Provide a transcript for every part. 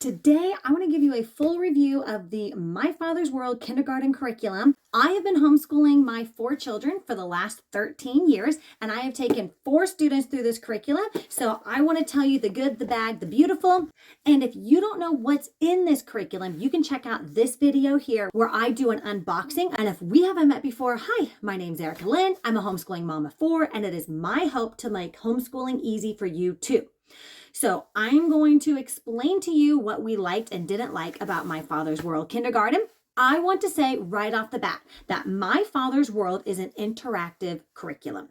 Today, I want to give you a full review of the My Father's World kindergarten curriculum. I have been homeschooling my 4 children for the last 13 years, and I have taken 4 students through this curriculum. So I want to tell you the good, the bad, the beautiful. And if you don't know what's in this curriculum, you can check out this video here where I do an unboxing. And if we haven't met before, hi, my name's Erica Lynn. I'm a homeschooling mom of 4, and it is my hope to make homeschooling easy for you too. So I'm going to explain to you what we liked and didn't like about My Father's World kindergarten. I want to say right off the bat that My Father's World is an interactive curriculum.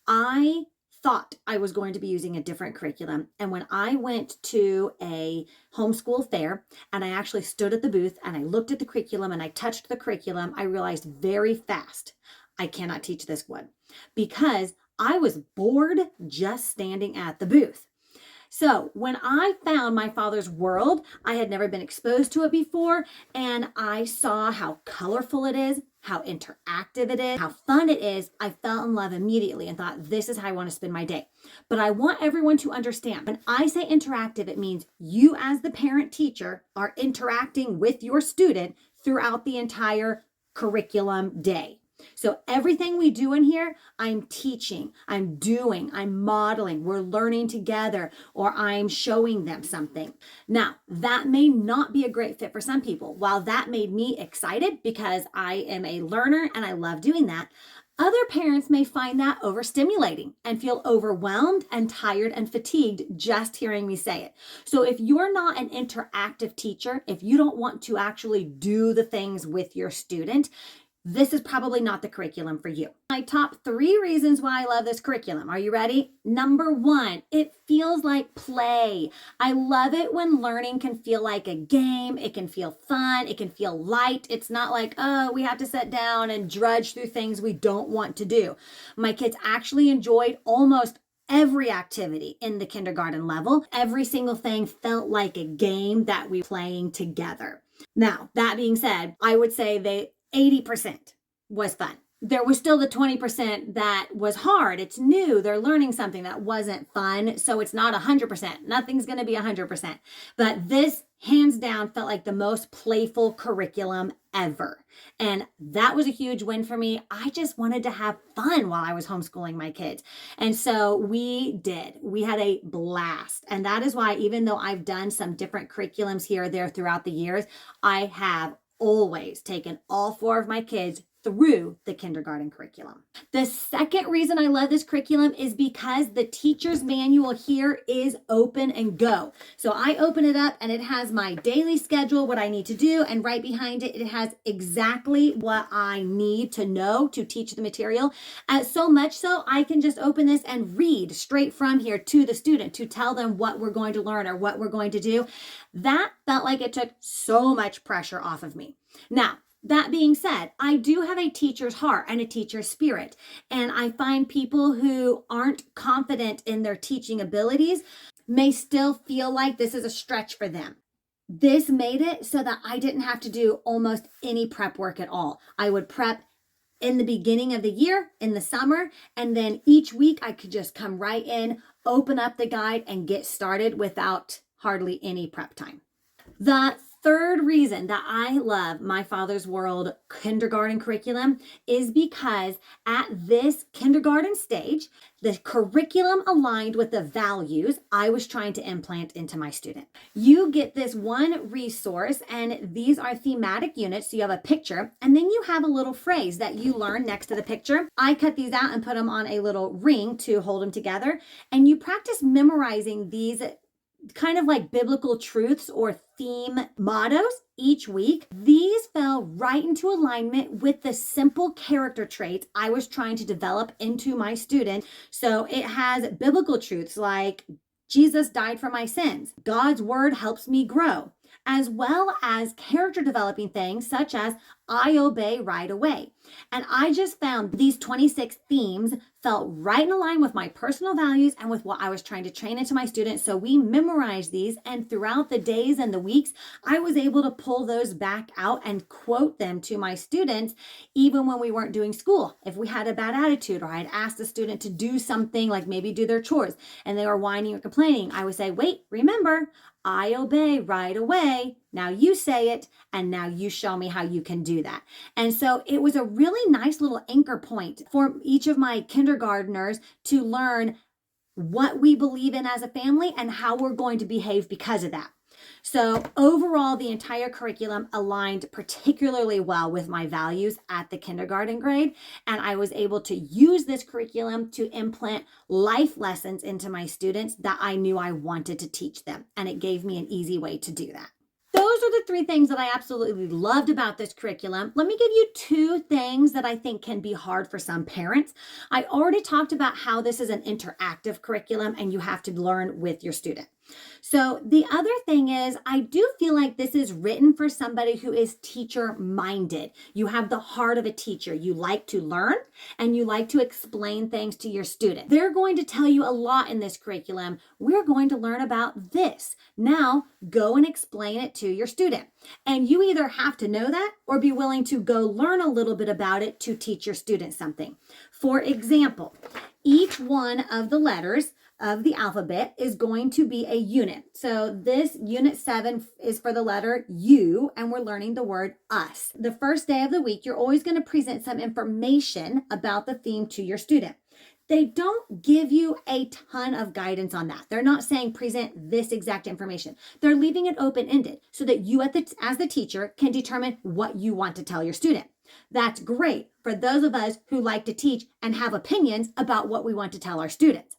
I thought I was going to be using a different curriculum. And when I went to a homeschool fair and I actually stood at the booth and I looked at the curriculum and I touched the curriculum, I realized very fast I cannot teach this one because I was bored just standing at the booth. So when I found My Father's World, I had never been exposed to it before, and I saw how colorful it is, how interactive it is, how fun it is. I fell in love immediately and thought, this is how I want to spend my day. But I want everyone to understand, when I say interactive, it means you as the parent teacher are interacting with your student throughout the entire curriculum day. So everything we do in here, I'm teaching, I'm doing, I'm modeling, we're learning together, or I'm showing them something. Now, that may not be a great fit for some people. While that made me excited because I am a learner and I love doing that, other parents may find that overstimulating and feel overwhelmed and tired and fatigued just hearing me say it. So if you're not an interactive teacher, if you don't want to actually do the things with your student, this is probably not the curriculum for you. My top 3 reasons why I love this curriculum. Are you ready? Number 1, it feels like play. I love it when learning can feel like a game. It can feel fun. It can feel light. It's not like, oh, we have to sit down and drudge through things we don't want to do. My kids actually enjoyed almost every activity in the kindergarten level. Every single thing felt like a game that we were playing together. Now, that being said, I would say 80% was fun. There was still the 20% that was hard. It's new. They're learning something that wasn't fun. So it's not 100%. Nothing's going to be 100%. But this, hands down, felt like the most playful curriculum ever. And that was a huge win for me. I just wanted to have fun while I was homeschooling my kids. And so we did. We had a blast. And that is why, even though I've done some different curriculums here or there throughout the years, I have always taken all 4 of my kids through the kindergarten curriculum. The second reason I love this curriculum is because the teacher's manual here is open and go. So I open it up and it has my daily schedule, what I need to do, and right behind it, it has exactly what I need to know to teach the material. So much so I can just open this and read straight from here to the student to tell them what we're going to learn or what we're going to do. That felt like it took so much pressure off of me. Now, that being said, I do have a teacher's heart and a teacher's spirit, and I find people who aren't confident in their teaching abilities may still feel like this is a stretch for them. This made it so that I didn't have to do almost any prep work at all. I would prep in the beginning of the year, in the summer, and then each week I could just come right in, open up the guide, and get started without hardly any prep time. The third reason that I love My Father's World kindergarten curriculum is because at this kindergarten stage, the curriculum aligned with the values I was trying to implant into my student. You get this one resource, and these are thematic units. So you have a picture, and then you have a little phrase that you learn next to the picture. I cut these out and put them on a little ring to hold them together, and you practice memorizing these kind of like biblical truths or theme mottos each week. These fell right into alignment with the simple character traits I was trying to develop into my student. So it has biblical truths like Jesus died for my sins, God's word helps me grow, as well as character developing things such as I obey right away. And I just found these 26 themes felt right in line with my personal values and with what I was trying to train into my students. So we memorized these, and throughout the days and the weeks, I was able to pull those back out and quote them to my students, even when we weren't doing school. If we had a bad attitude, or I had asked a student to do something like maybe do their chores and they were whining or complaining, I would say, wait, remember, I obey right away. Now you say it, and now you show me how you can do that. And so it was a really nice little anchor point for each of my kindergartners to learn what we believe in as a family and how we're going to behave because of that. So overall, the entire curriculum aligned particularly well with my values at the kindergarten grade. And I was able to use this curriculum to implant life lessons into my students that I knew I wanted to teach them. And it gave me an easy way to do that. Those are the 3 things that I absolutely loved about this curriculum. Let me give you 2 things that I think can be hard for some parents. I already talked about how this is an interactive curriculum and you have to learn with your student. So the other thing is, I do feel like this is written for somebody who is teacher minded. You have the heart of a teacher. You like to learn and you like to explain things to your student. They're going to tell you a lot in this curriculum. We're going to learn about this. Now go and explain it to your student. And you either have to know that or be willing to go learn a little bit about it to teach your student something. For example, each one of the letters of the alphabet is going to be a unit. So this unit 7 is for the letter U, and we're learning the word us. The first day of the week, you're always going to present some information about the theme to your student. They don't give you a ton of guidance on that. They're not saying present this exact information. They're leaving it open-ended so that you as the teacher can determine what you want to tell your student. That's great for those of us who like to teach and have opinions about what we want to tell our students.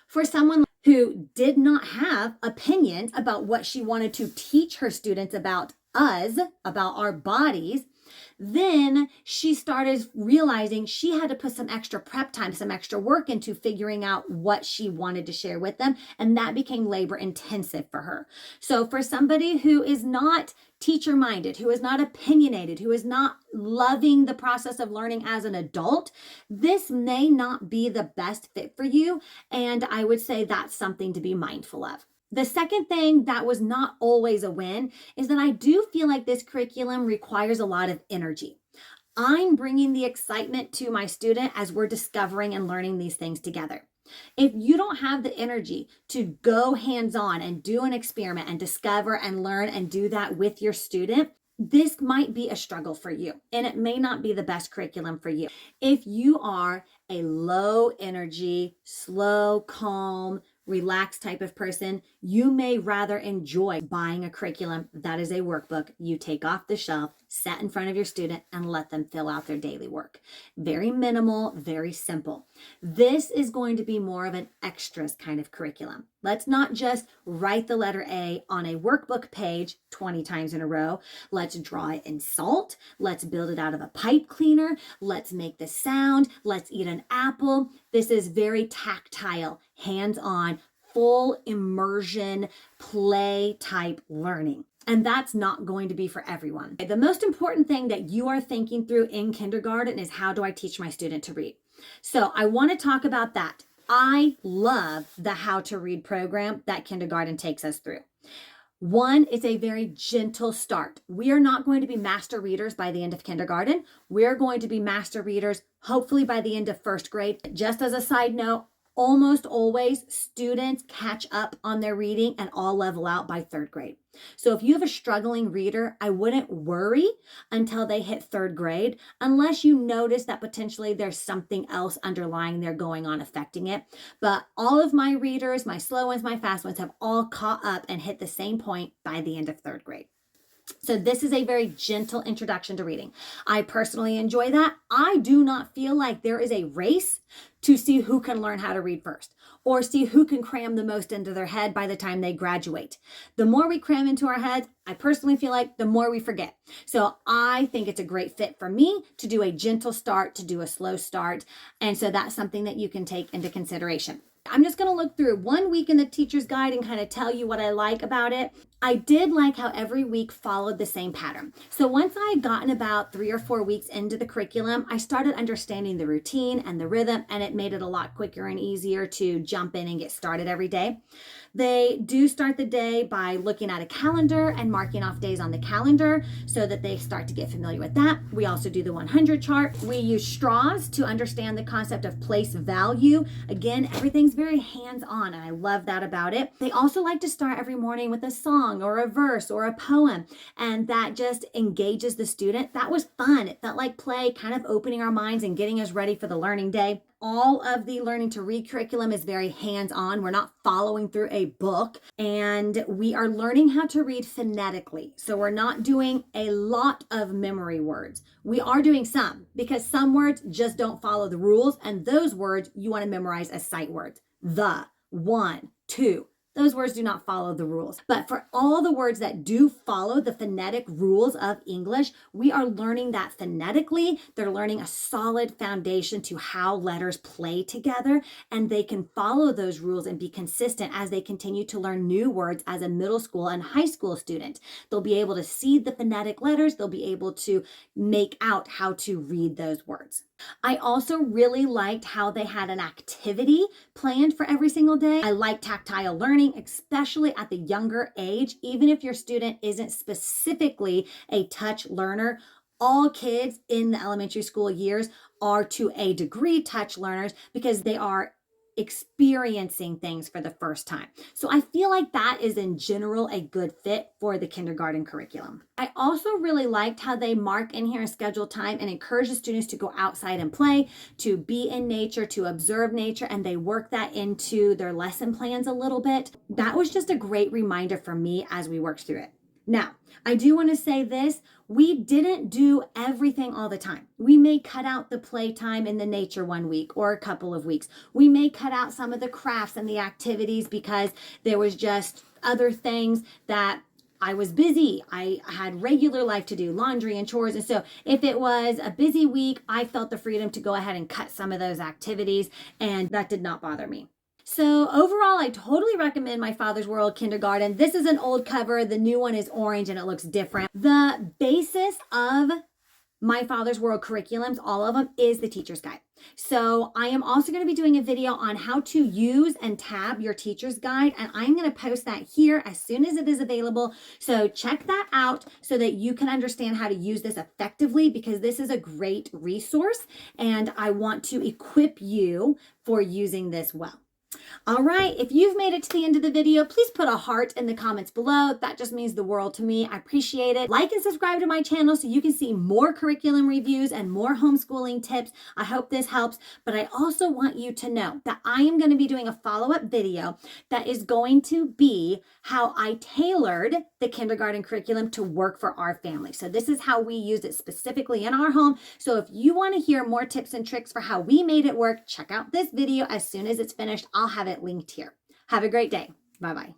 For someone who did not have opinions about what she wanted to teach her students about us, about our bodies, then she started realizing she had to put some extra prep time, some extra work into figuring out what she wanted to share with them. And that became labor intensive for her. So for somebody who is not teacher minded, who is not opinionated, who is not loving the process of learning as an adult, this may not be the best fit for you. And I would say that's something to be mindful of. The second thing that was not always a win is that I do feel like this curriculum requires a lot of energy. I'm bringing the excitement to my student as we're discovering and learning these things together. If you don't have the energy to go hands-on and do an experiment and discover and learn and do that with your student, this might be a struggle for you, and it may not be the best curriculum for you. If you are a low energy, slow, calm, relaxed type of person, you may rather enjoy buying a curriculum that is a workbook you take off the shelf, set in front of your student, and let them fill out their daily work. Very minimal, very simple. This is going to be more of an extras kind of curriculum. Let's not just write the letter A on a workbook page 20 times in a row. Let's draw it in salt. Let's build it out of a pipe cleaner. Let's make the sound. Let's eat an apple. This is very tactile, hands-on, full immersion, play type learning. And that's not going to be for everyone. The most important thing that you are thinking through in kindergarten is, how do I teach my student to read? So I want to talk about that. I love the How to Read program that kindergarten takes us through. One, it's a very gentle start. We are not going to be master readers by the end of kindergarten. We're going to be master readers hopefully by the end of first grade. Just as a side note, almost always students catch up on their reading and all level out by third grade. So if you have a struggling reader, I wouldn't worry until they hit third grade, unless you notice that potentially there's something else underlying there going on affecting it. But all of my readers, my slow ones, my fast ones, have all caught up and hit the same point by the end of third grade. So this is a very gentle introduction to reading. I personally enjoy that. I do not feel like there is a race to see who can learn how to read first, or see who can cram the most into their head by the time they graduate. The more we cram into our heads, I personally feel like the more we forget. So I think it's a great fit for me to do a gentle start, to do a slow start. And so that's something that you can take into consideration. I'm just going to look through 1 week in the teacher's guide and kind of tell you what I like about it. I did like how every week followed the same pattern. So once I had gotten about 3 or 4 weeks into the curriculum, I started understanding the routine and the rhythm, and it made it a lot quicker and easier to jump in and get started every day. They do start the day by looking at a calendar and marking off days on the calendar so that they start to get familiar with that. We also do the 100 chart. We use straws to understand the concept of place value. Again, everything's very hands-on, and I love that about it. They also like to start every morning with a song or a verse or a poem, and that just engages the student. That was fun. It felt like play, kind of opening our minds and getting us ready for the learning day. All of the learning to read curriculum is very hands-on. We're not following through a book, and we are learning how to read phonetically. So we're not doing a lot of memory words. We are doing some, because some words just don't follow the rules, and those words you want to memorize as sight words. The, one, two. Those words do not follow the rules. But for all the words that do follow the phonetic rules of English, we are learning that phonetically. They're learning a solid foundation to how letters play together, and they can follow those rules and be consistent as they continue to learn new words as a middle school and high school student. They'll be able to see the phonetic letters. They'll be able to make out how to read those words. I also really liked how they had an activity planned for every single day. I like tactile learning, especially at the younger age. Even if your student isn't specifically a touch learner, all kids in the elementary school years are to a degree touch learners because they are experiencing things for the first time. So I feel like that is in general a good fit for the kindergarten curriculum. I also really liked how they mark in here and schedule time and encourage the students to go outside and play, to be in nature, to observe nature, and they work that into their lesson plans a little bit. That was just a great reminder for me as we worked through it. Now, I do want to say this, we didn't do everything all the time. We may cut out the playtime in the nature one week or a couple of weeks. We may cut out some of the crafts and the activities because there was just other things that I was busy. I had regular life to do, laundry and chores. And so if it was a busy week, I felt the freedom to go ahead and cut some of those activities, and that did not bother me. So overall, I totally recommend My Father's World Kindergarten. This is an old cover. The new one is orange and it looks different. The basis of My Father's World curriculums, all of them, is the teacher's guide. So I am also going to be doing a video on how to use and tab your teacher's guide, and I'm going to post that here as soon as it is available. So check that out so that you can understand how to use this effectively, because this is a great resource and I want to equip you for using this well. All right, if you've made it to the end of the video, please put a heart in the comments below. That just means the world to me. I appreciate it. Like and subscribe to my channel so you can see more curriculum reviews and more homeschooling tips. I hope this helps, but I also want you to know that I am going to be doing a follow-up video that is going to be how I tailored the kindergarten curriculum to work for our family. So this is how we used it specifically in our home. So if you want to hear more tips and tricks for how we made it work, check out this video as soon as it's finished. I'll have it linked here. Have a great day. Bye-bye.